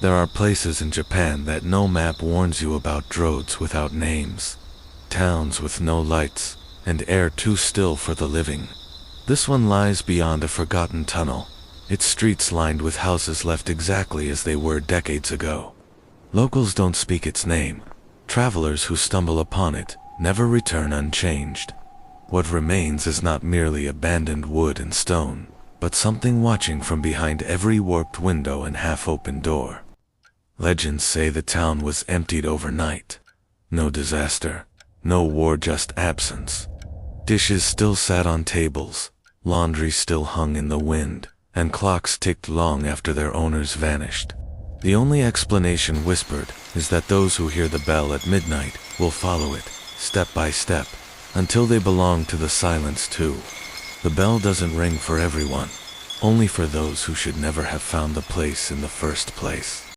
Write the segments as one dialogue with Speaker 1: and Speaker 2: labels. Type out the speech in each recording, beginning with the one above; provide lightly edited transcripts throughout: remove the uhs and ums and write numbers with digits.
Speaker 1: There are places in Japan that no map warns you about, roads without names, towns with no lights, and air too still for the living. This one lies beyond a forgotten tunnel, its streets lined with houses left exactly as they were decades ago. Locals don't speak its name. Travelers who stumble upon it never return unchanged. What remains is not merely abandoned wood and stone, but something watching from behind every warped window and half-open door. Legends say the town was emptied overnight. No disaster, no war, just absence. Dishes still sat on tables, laundry still hung in the wind, and clocks ticked long after their owners vanished. The only explanation whispered is that those who hear the bell at midnight will follow it, step by step, until they belong to the silence too. The bell doesn't ring for everyone, only for those who should never have found the place in the first place.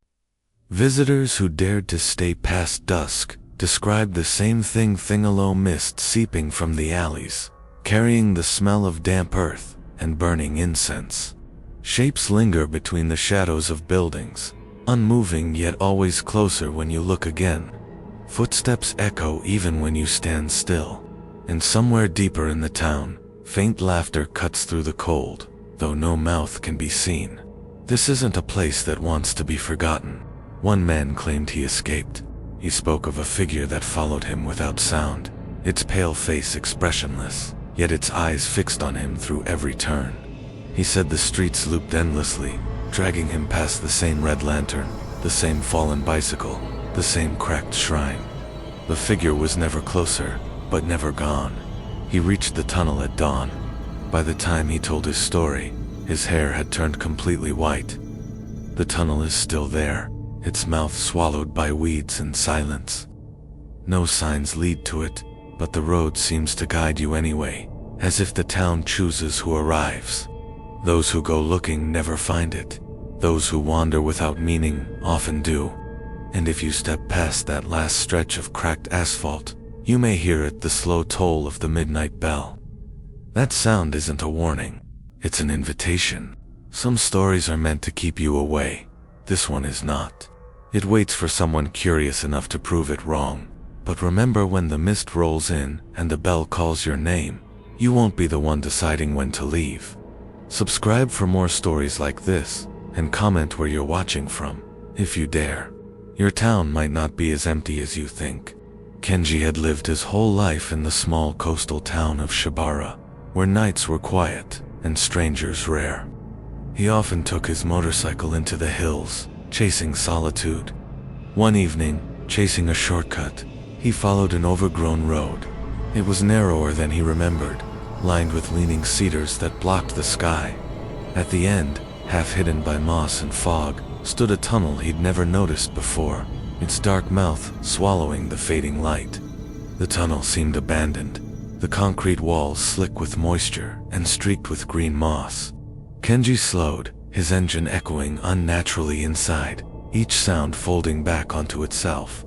Speaker 1: Visitors who dared to stay past dusk described the same thing: low mist seeping from the alleys, carrying the smell of damp earth and burning incense. Shapes linger between the shadows of buildings, unmoving yet always closer when you look again. Footsteps echo even when you stand still. And somewhere deeper in the town, faint laughter cuts through the cold, though no mouth can be seen. This isn't a place that wants to be forgotten. One man claimed he escaped. He spoke of a figure that followed him without sound, its pale face expressionless, yet its eyes fixed on him through every turn. He said the streets looped endlessly, dragging him past the same red lantern, the same fallen bicycle, the same cracked shrine. The figure was never closer, but never gone. He reached the tunnel at dawn. By the time he told his story, his hair had turned completely white. The tunnel is still there, its mouth swallowed by weeds and silence. No signs lead to it, but the road seems to guide you anyway, as if the town chooses who arrives. Those who go looking never find it. Those who wander without meaning often do. And if you step past that last stretch of cracked asphalt, you may hear it, the slow toll of the midnight bell. That sound isn't a warning, it's an invitation. Some stories are meant to keep you away. This one is not. It waits for someone curious enough to prove it wrong. But remember, when the mist rolls in and the bell calls your name, you won't be the one deciding when to leave. Subscribe for more stories like this, and comment where you're watching from, if you dare. Your town might not be as empty as you think. Kenji had lived his whole life in the small coastal town of Shibara, where nights were quiet and strangers rare. He often took his motorcycle into the hills, chasing solitude. One evening, chasing a shortcut, he followed an overgrown road. It was narrower than he remembered, lined with leaning cedars that blocked the sky. At the end, half hidden by moss and fog, stood a tunnel he'd never noticed before, its dark mouth swallowing the fading light. The tunnel seemed abandoned, the concrete walls slick with moisture and streaked with green moss. Kenji slowed, his engine echoing unnaturally inside, each sound folding back onto itself.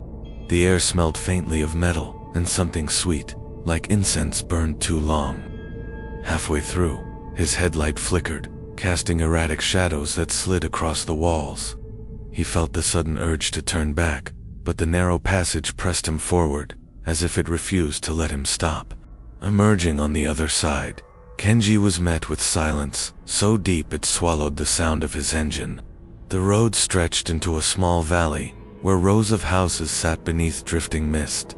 Speaker 1: The air smelled faintly of metal and something sweet, like incense burned too long. Halfway through, his headlight flickered, casting erratic shadows that slid across the walls. He felt the sudden urge to turn back, but the narrow passage pressed him forward, as if it refused to let him stop. Emerging on the other side, Kenji was met with silence, so deep it swallowed the sound of his engine. The road stretched into a small valley, where rows of houses sat beneath drifting mist.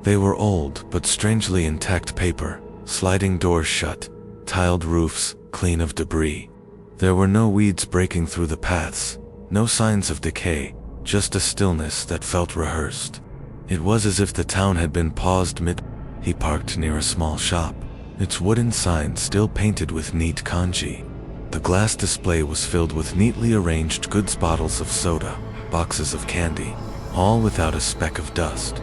Speaker 1: They were old but strangely intact paper, sliding doors shut, tiled roofs clean of debris. There were no weeds breaking through the paths, no signs of decay, just a stillness that felt rehearsed. It was as if the town had been paused mid. He parked near a small shop, its wooden sign still painted with neat kanji. The glass display was filled with neatly arranged goods, bottles of soda, boxes of candy, all without a speck of dust.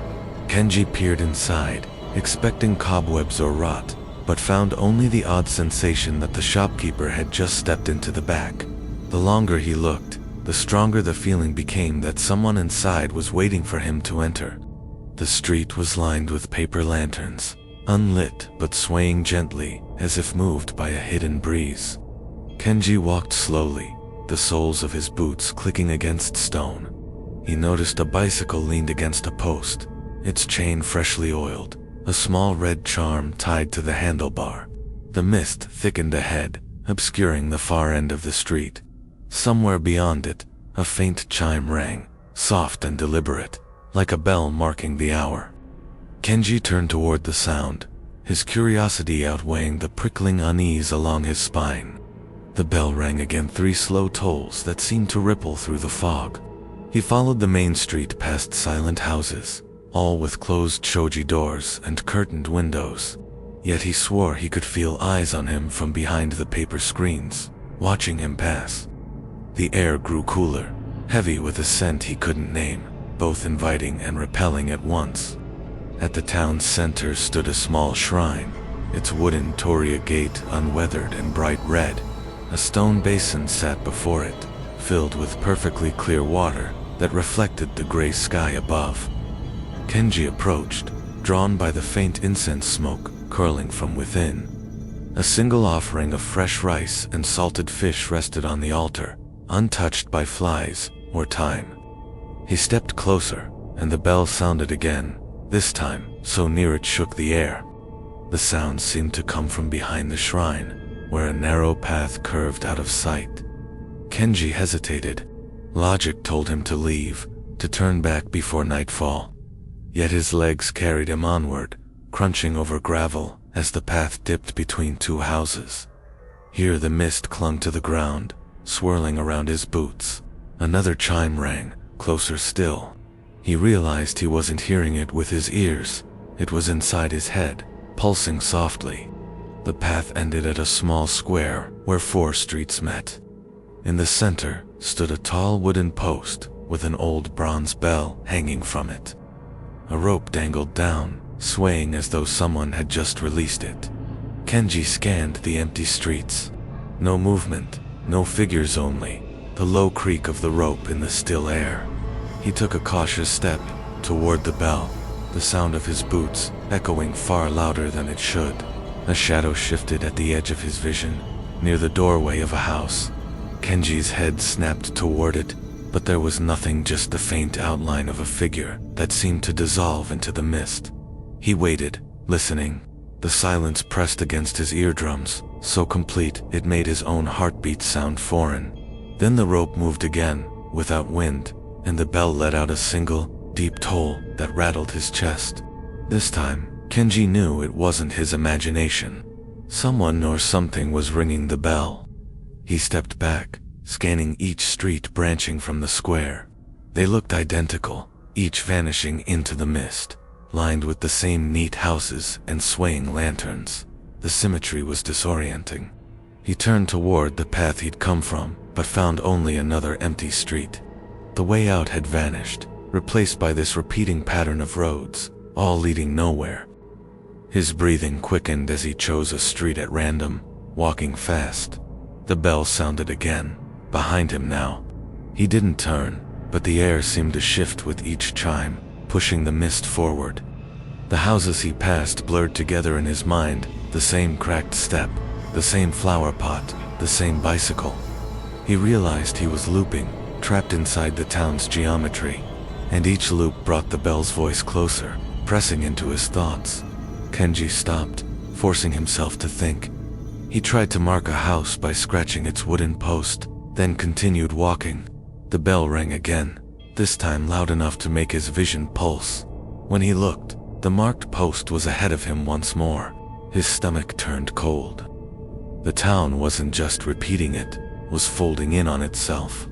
Speaker 1: Kenji peered inside, expecting cobwebs or rot, but found only the odd sensation that the shopkeeper had just stepped into the back. The longer he looked, the stronger the feeling became that someone inside was waiting for him to enter. The street was lined with paper lanterns, unlit but swaying gently as if moved by a hidden breeze. Kenji walked slowly, the soles of his boots clicking against stone. He noticed a bicycle leaned against a post, its chain freshly oiled, a small red charm tied to the handlebar. The mist thickened ahead, obscuring the far end of the street. Somewhere beyond it, a faint chime rang, soft and deliberate, like a bell marking the hour. Kenji turned toward the sound, his curiosity outweighing the prickling unease along his spine. The bell rang again, 3 slow tolls that seemed to ripple through the fog. He followed the main street past silent houses, all with closed shoji doors and curtained windows. Yet he swore he could feel eyes on him from behind the paper screens, watching him pass. The air grew cooler, heavy with a scent he couldn't name, both inviting and repelling at once. At the town's center stood a small shrine, its wooden torii gate unweathered and bright red. A stone basin sat before it, filled with perfectly clear water that reflected the gray sky above. Kenji approached, drawn by the faint incense smoke curling from within. A single offering of fresh rice and salted fish rested on the altar, untouched by flies or time. He stepped closer, and the bell sounded again, this time so near it shook the air. The sound seemed to come from behind the shrine, where a narrow path curved out of sight. Kenji hesitated. Logic told him to leave, to turn back before nightfall. Yet his legs carried him onward, crunching over gravel as the path dipped between 2 houses. Here the mist clung to the ground, swirling around his boots. Another chime rang, closer still. He realized he wasn't hearing it with his ears. It was inside his head, pulsing softly. The path ended at a small square where 4 streets met. In the center stood a tall wooden post with an old bronze bell hanging from it. A rope dangled down, swaying as though someone had just released it. Kenji scanned the empty streets. No movement, no figures, only the low creak of the rope in the still air. He took a cautious step toward the bell, the sound of his boots echoing far louder than it should. A shadow shifted at the edge of his vision, near the doorway of a house. Kenji's head snapped toward it, but there was nothing, just the faint outline of a figure that seemed to dissolve into the mist. He waited, listening. The silence pressed against his eardrums, so complete it made his own heartbeat sound foreign. Then the rope moved again, without wind, and the bell let out a single, deep toll that rattled his chest. This time, Kenji knew it wasn't his imagination. Someone or something was ringing the bell. He stepped back, scanning each street branching from the square. They looked identical, each vanishing into the mist, lined with the same neat houses and swaying lanterns. The symmetry was disorienting. He turned toward the path he'd come from, but found only another empty street. The way out had vanished, replaced by this repeating pattern of roads, all leading nowhere. His breathing quickened as he chose a street at random, walking fast. The bell sounded again, behind him now. He didn't turn, but the air seemed to shift with each chime, pushing the mist forward. The houses he passed blurred together in his mind, the same cracked step, the same flower pot, the same bicycle. He realized he was looping, trapped inside the town's geometry, and each loop brought the bell's voice closer, pressing into his thoughts. Kenji stopped, forcing himself to think. He tried to mark a house by scratching its wooden post, then continued walking. The bell rang again, this time loud enough to make his vision pulse. When he looked, the marked post was ahead of him once more. His stomach turned cold. The town wasn't just repeating it, was folding in on itself.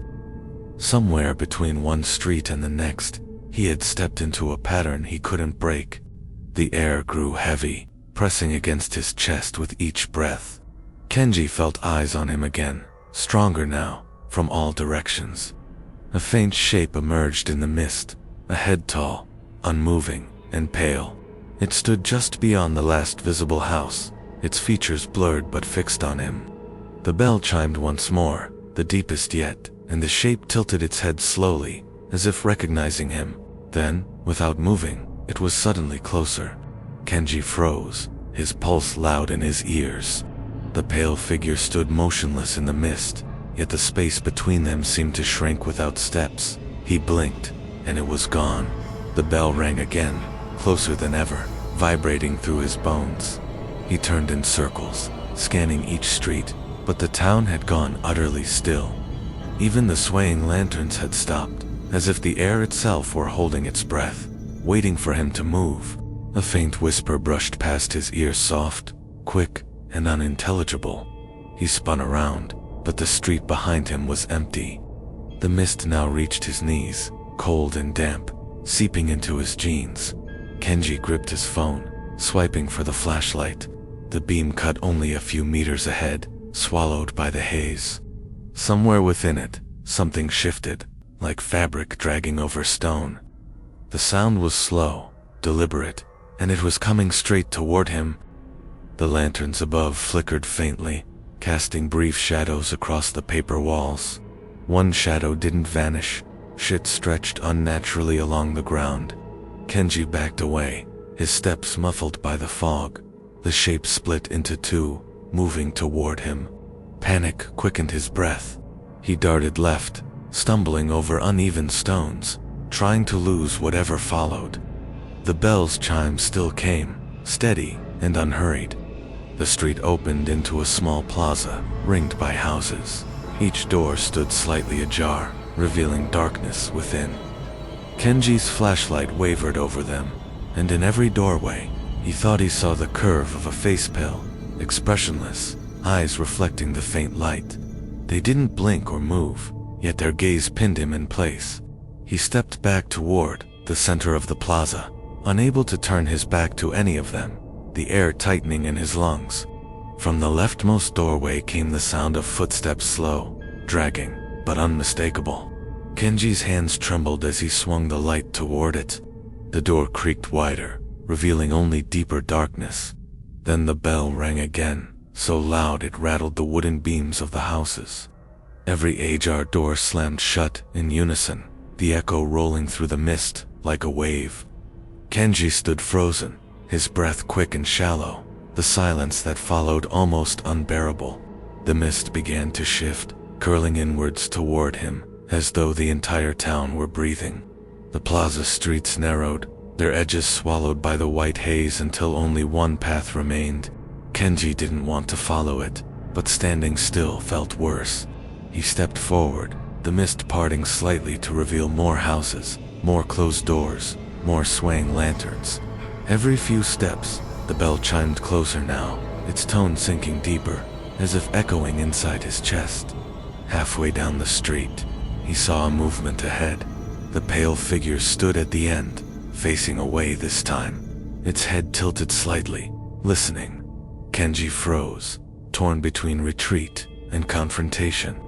Speaker 1: Somewhere between one street and the next, he had stepped into a pattern he couldn't break. The air grew heavy, pressing against his chest with each breath. Kenji felt eyes on him again, stronger now, from all directions. A faint shape emerged in the mist, a head tall, unmoving, and pale. It stood just beyond the last visible house, its features blurred but fixed on him. The bell chimed once more, the deepest yet, and the shape tilted its head slowly, as if recognizing him. Then, without moving, it was suddenly closer. Kenji froze, his pulse loud in his ears. The pale figure stood motionless in the mist, yet the space between them seemed to shrink without steps. He blinked, and it was gone. The bell rang again, closer than ever, vibrating through his bones. He turned in circles, scanning each street, but the town had gone utterly still. Even the swaying lanterns had stopped, as if the air itself were holding its breath, waiting for him to move. A faint whisper brushed past his ear, soft, quick, and unintelligible. He spun around, but the street behind him was empty. The mist now reached his knees, cold and damp, seeping into his jeans. Kenji gripped his phone, swiping for the flashlight. The beam cut only a few meters ahead, swallowed by the haze. Somewhere within it, something shifted, like fabric dragging over stone. The sound was slow, deliberate, and it was coming straight toward him. The lanterns above flickered faintly, casting brief shadows across the paper walls. One shadow didn't vanish. Shit stretched unnaturally along the ground. Kenji backed away, his steps muffled by the fog. The shape split into two, moving toward him. Panic quickened his breath. He darted left, stumbling over uneven stones, trying to lose whatever followed. The bell's chime still came, steady and unhurried. The street opened into a small plaza, ringed by houses. Each door stood slightly ajar, revealing darkness within. Kenji's flashlight wavered over them, and in every doorway, he thought he saw the curve of a face pale, expressionless, eyes reflecting the faint light. They didn't blink or move, yet their gaze pinned him in place. He stepped back toward the center of the plaza, unable to turn his back to any of them, the air tightening in his lungs. From the leftmost doorway came the sound of footsteps, slow, dragging, but unmistakable. Kenji's hands trembled as he swung the light toward it. The door creaked wider, revealing only deeper darkness. Then the bell rang again, so loud it rattled the wooden beams of the houses. Every ajar door slammed shut in unison, the echo rolling through the mist like a wave. Kenji stood frozen, his breath quick and shallow, the silence that followed almost unbearable. The mist began to shift, curling inwards toward him, as though the entire town were breathing. The plaza streets narrowed, their edges swallowed by the white haze until only one path remained. Kenji didn't want to follow it, but standing still felt worse. He stepped forward, the mist parting slightly to reveal more houses, more closed doors, more swaying lanterns. Every few steps, the bell chimed closer now, its tone sinking deeper, as if echoing inside his chest. Halfway down the street, he saw a movement ahead. The pale figure stood at the end, facing away this time, its head tilted slightly, listening. Kenji froze, torn between retreat and confrontation.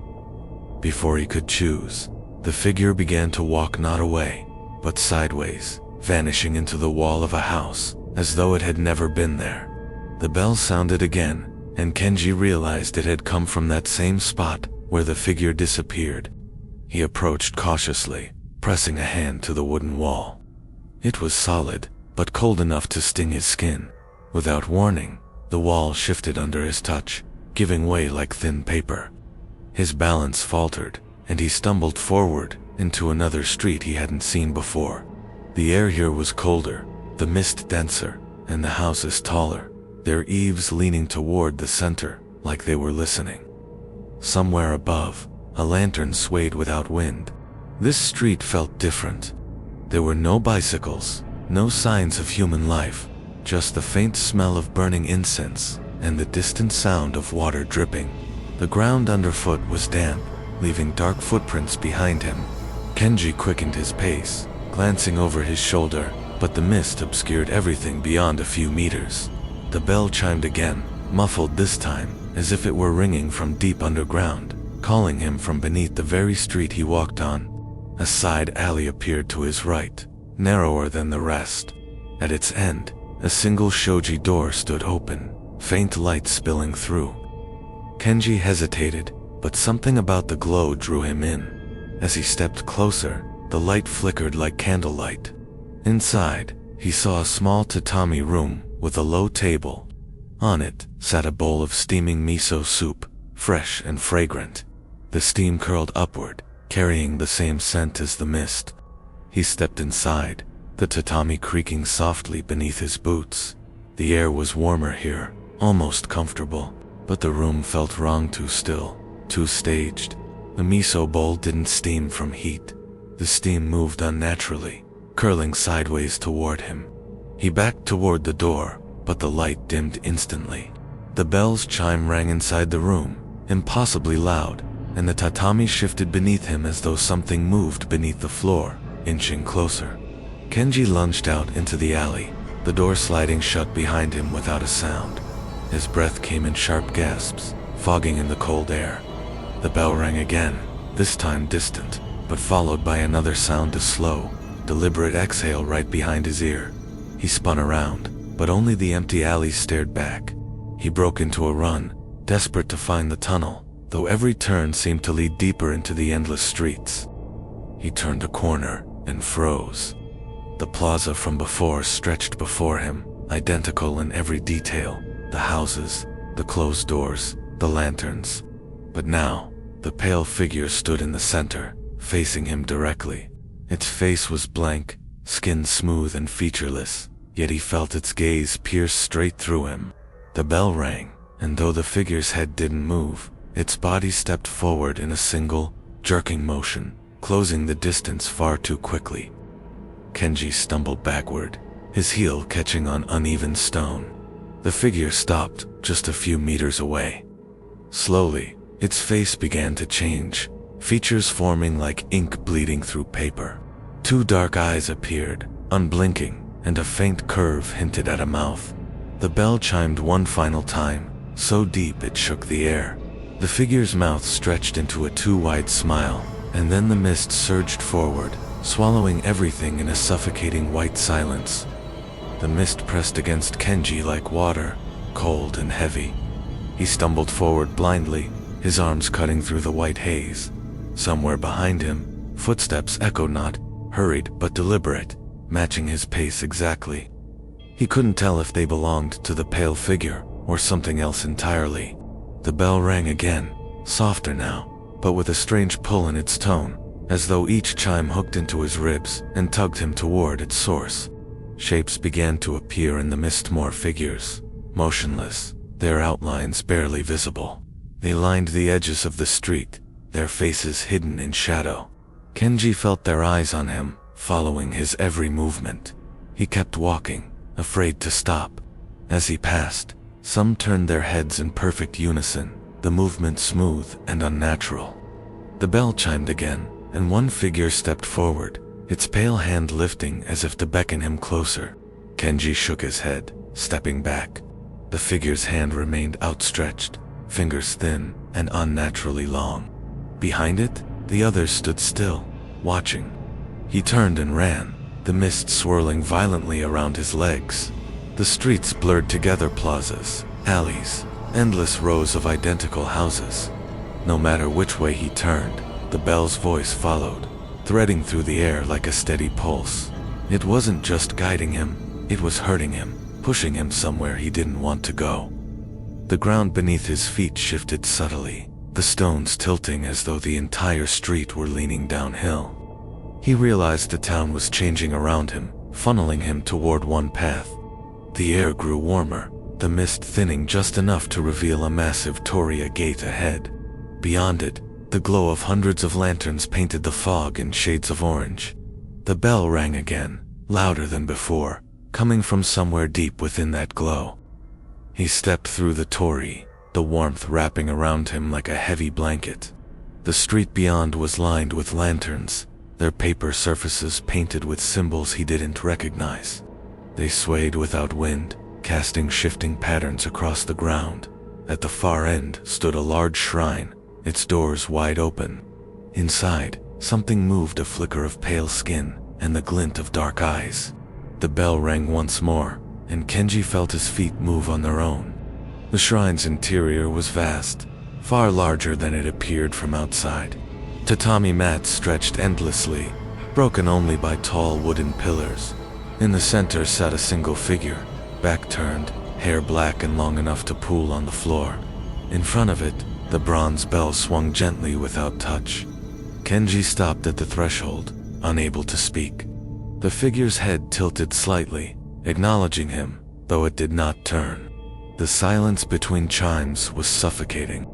Speaker 1: Before he could choose, the figure began to walk not away, but sideways, vanishing into the wall of a house, as though it had never been there. The bell sounded again, and Kenji realized it had come from that same spot where the figure disappeared. He approached cautiously, pressing a hand to the wooden wall. It was solid, but cold enough to sting his skin. Without warning, the wall shifted under his touch, giving way like thin paper. His balance faltered, and he stumbled forward into another street he hadn't seen before. The air here was colder, the mist denser, and the houses taller, their eaves leaning toward the center, like they were listening. Somewhere above, a lantern swayed without wind. This street felt different. There were no bicycles, no signs of human life, just the faint smell of burning incense and the distant sound of water dripping. The ground underfoot was damp, leaving dark footprints behind him. Kenji quickened his pace, glancing over his shoulder, but the mist obscured everything beyond a few meters. The bell chimed again, muffled this time, as if it were ringing from deep underground, calling him from beneath the very street he walked on. A side alley appeared to his right, narrower than the rest. At its end, a single shoji door stood open, faint light spilling through. Kenji hesitated, but something about the glow drew him in. As he stepped closer, the light flickered like candlelight. Inside, he saw a small tatami room with a low table. On it sat a bowl of steaming miso soup, fresh and fragrant. The steam curled upward, carrying the same scent as the mist. He stepped inside, the tatami creaking softly beneath his boots. The air was warmer here, almost comfortable, but the room felt wrong, too still, too staged. The miso bowl didn't steam from heat. The steam moved unnaturally, curling sideways toward him. He backed toward the door, but the light dimmed instantly. The bell's chime rang inside the room, impossibly loud, and the tatami shifted beneath him as though something moved beneath the floor, inching closer. Kenji lunged out into the alley, the door sliding shut behind him without a sound. His breath came in sharp gasps, fogging in the cold air. The bell rang again, this time distant, but followed by another sound, a slow, deliberate exhale right behind his ear. He spun around, but only the empty alley stared back. He broke into a run, desperate to find the tunnel, though every turn seemed to lead deeper into the endless streets. He turned a corner and froze. The plaza from before stretched before him, identical in every detail, the houses, the closed doors, the lanterns. But now, the pale figure stood in the center, facing him directly. Its face was blank, skin smooth and featureless, yet he felt its gaze pierce straight through him. The bell rang, and though the figure's head didn't move, its body stepped forward in a single, jerking motion, closing the distance far too quickly. Kenji stumbled backward, his heel catching on uneven stone. The figure stopped just a few meters away. Slowly, its face began to change, features forming like ink bleeding through paper. Two dark eyes appeared, unblinking, and a faint curve hinted at a mouth. The bell chimed one final time, so deep it shook the air. The figure's mouth stretched into a too wide smile, and then the mist surged forward, swallowing everything in a suffocating white silence. The mist pressed against Kenji like water, cold and heavy. He stumbled forward blindly, his arms cutting through the white haze. Somewhere behind him, footsteps echoed, not hurried but deliberate, matching his pace exactly. He couldn't tell if they belonged to the pale figure or something else entirely. The bell rang again, softer now, but with a strange pull in its tone, as though each chime hooked into his ribs and tugged him toward its source. Shapes began to appear in the mist, more figures, motionless, their outlines barely visible. They lined the edges of the street, their faces hidden in shadow. Kenji felt their eyes on him, following his every movement. He kept walking, afraid to stop. As he passed, some turned their heads in perfect unison, the movement smooth and unnatural. The bell chimed again, and one figure stepped forward, its pale hand lifting as if to beckon him closer. Kenji shook his head, stepping back. The figure's hand remained outstretched, fingers thin and unnaturally long. Behind it, the others stood still, watching. He turned and ran, the mist swirling violently around his legs. The streets blurred together, plazas, alleys, endless rows of identical houses. No matter which way he turned, the bell's voice followed, threading through the air like a steady pulse. It wasn't just guiding him, it was hurting him, pushing him somewhere he didn't want to go. The ground beneath his feet shifted subtly, the stones tilting as though the entire street were leaning downhill. He realized the town was changing around him, funneling him toward one path. The air grew warmer, the mist thinning just enough to reveal a massive torii gate ahead. Beyond it, the glow of hundreds of lanterns painted the fog in shades of orange. The bell rang again, louder than before, coming from somewhere deep within that glow. He stepped through the torii, the warmth wrapping around him like a heavy blanket. The street beyond was lined with lanterns, their paper surfaces painted with symbols he didn't recognize. They swayed without wind, casting shifting patterns across the ground. At the far end stood a large shrine, its doors wide open. Inside, something moved, a flicker of pale skin and the glint of dark eyes. The bell rang once more, and Kenji felt his feet move on their own. The shrine's interior was vast, far larger than it appeared from outside. Tatami mats stretched endlessly, broken only by tall wooden pillars. In the center sat a single figure, back turned, hair black and long enough to pool on the floor. In front of it, The bronze bell swung gently without touch. Kenji stopped at the threshold, unable to speak. The figure's head tilted slightly, acknowledging him, though it did not turn. The silence between chimes was suffocating.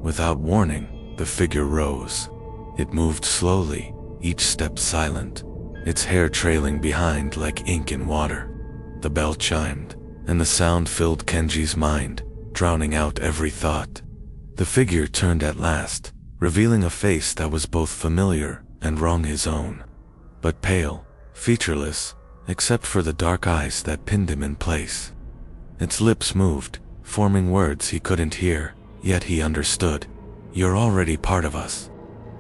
Speaker 1: Without warning, the figure rose. It moved slowly, each step silent, its hair trailing behind like ink in water. The bell chimed, and the sound filled Kenji's mind, drowning out every thought. The figure turned at last, revealing a face that was both familiar and wrong his own. But pale, featureless, except for the dark eyes that pinned him in place. Its lips moved, forming words he couldn't hear, yet he understood. "You're already part of us."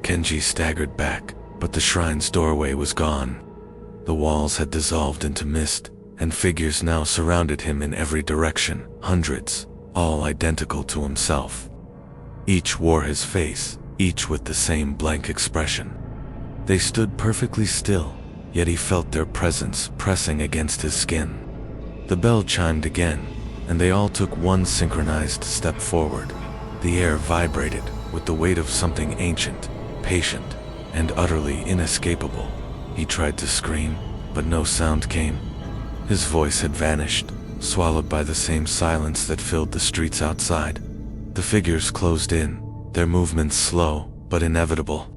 Speaker 1: Kenji staggered back, but the shrine's doorway was gone. The walls had dissolved into mist, and figures now surrounded him in every direction, hundreds, all identical to himself. Each wore his face, each with the same blank expression. They stood perfectly still, yet he felt their presence pressing against his skin. The bell chimed again, and they all took one synchronized step forward. The air vibrated with the weight of something ancient, patient, and utterly inescapable. He tried to scream, but no sound came. His voice had vanished, swallowed by the same silence that filled the streets outside. The figures closed in, their movements slow but inevitable.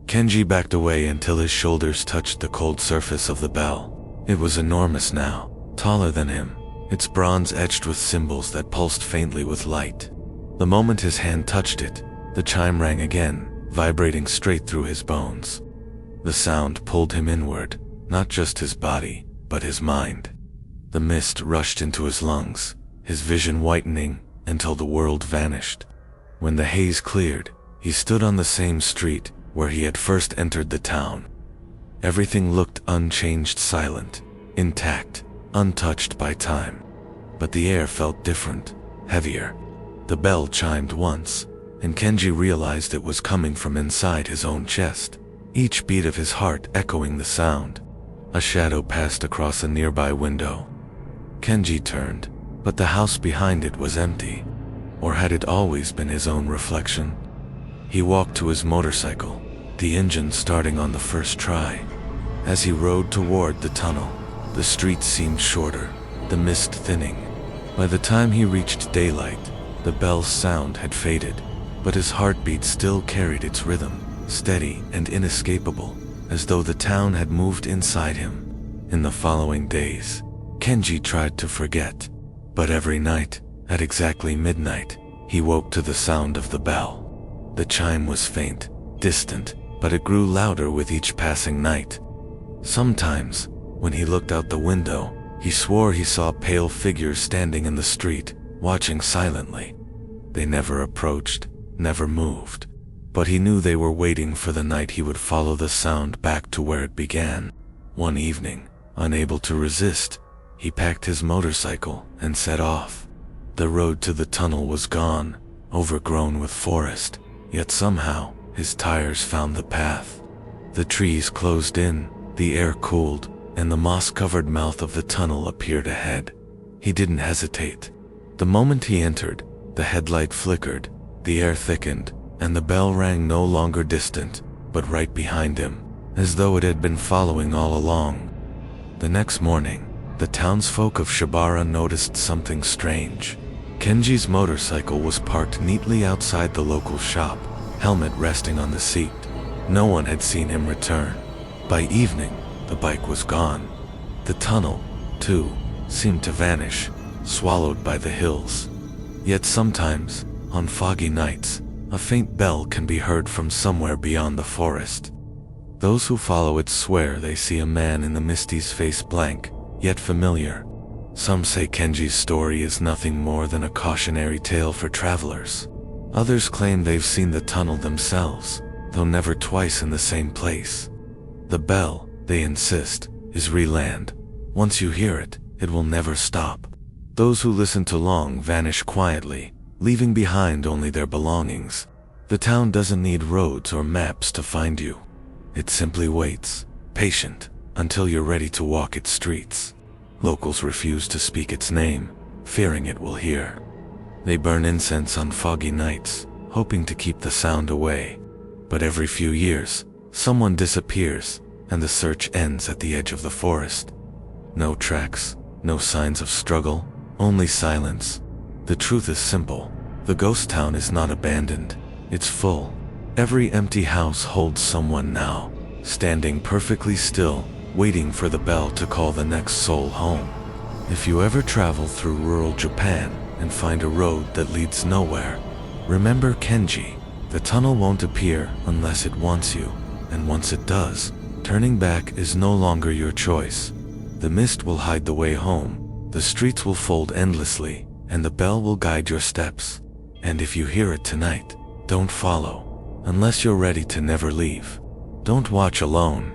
Speaker 1: Kenji backed away until his shoulders touched the cold surface of the bell. It was enormous now, taller than him, its bronze etched with symbols that pulsed faintly with light. The moment his hand touched it, the chime rang again, vibrating straight through his bones. The sound pulled him inward, not just his body, but his mind. The mist rushed into his lungs, his vision whitening until the world vanished. When the haze cleared, he stood on the same street where he had first entered the town. Everything looked unchanged, silent, intact, untouched by time. But the air felt different, heavier. The bell chimed once, and Kenji realized it was coming from inside his own chest, each beat of his heart echoing the sound. A shadow passed across a nearby window. Kenji turned, but the house behind it was empty. Or had it always been his own reflection? He walked to his motorcycle, the engine starting on the first try. As he rode toward the tunnel, the streets seemed shorter, the mist thinning. By the time he reached daylight, the bell's sound had faded, but his heartbeat still carried its rhythm, steady and inescapable, as though the town had moved inside him. In the following days, Kenji tried to forget, but every night, at exactly midnight, he woke to the sound of the bell. The chime was faint, distant, but it grew louder with each passing night. Sometimes, when he looked out the window, he swore he saw pale figures standing in the street, watching silently. They never approached, never moved, but he knew they were waiting for the night he would follow the sound back to where it began. One evening, unable to resist, he packed his motorcycle and set off. The road to the tunnel was gone, overgrown with forest, yet somehow his tires found the path. The trees closed in, the air cooled, and the moss-covered mouth of the tunnel appeared ahead. He didn't hesitate. The moment he entered, the headlight flickered, the air thickened, and the bell rang no longer distant, but right behind him, as though it had been following all along. The next morning, the townsfolk of Shibara noticed something strange. Kenji's motorcycle was parked neatly outside the local shop, helmet resting on the seat. No one had seen him return. By evening, the bike was gone. The tunnel, too, seemed to vanish, swallowed by the hills. Yet sometimes, on foggy nights, a faint bell can be heard from somewhere beyond the forest. Those who follow it swear they see a man in the misty's face, blank, yet familiar. Some say Kenji's story is nothing more than a cautionary tale for travelers. Others claim they've seen the tunnel themselves, though never twice in the same place. The bell, they insist, is re-land. Once you hear it, it will never stop. Those who listen too long vanish quietly, leaving behind only their belongings. The town doesn't need roads or maps to find you. It simply waits, patient, until you're ready to walk its streets. Locals refuse to speak its name, fearing it will hear. They burn incense on foggy nights, hoping to keep the sound away. But every few years, someone disappears, and the search ends at the edge of the forest. No tracks, no signs of struggle, only silence. The truth is simple. The ghost town is not abandoned. It's full. Every empty house holds someone now, standing perfectly still, waiting for the bell to call the next soul home. If you ever travel through rural Japan and find a road that leads nowhere, remember Kenji. The tunnel won't appear unless it wants you, and once it does, turning back is no longer your choice. The mist will hide the way home, the streets will fold endlessly, and the bell will guide your steps. And if you hear it tonight, don't follow, unless you're ready to never leave. Don't watch alone.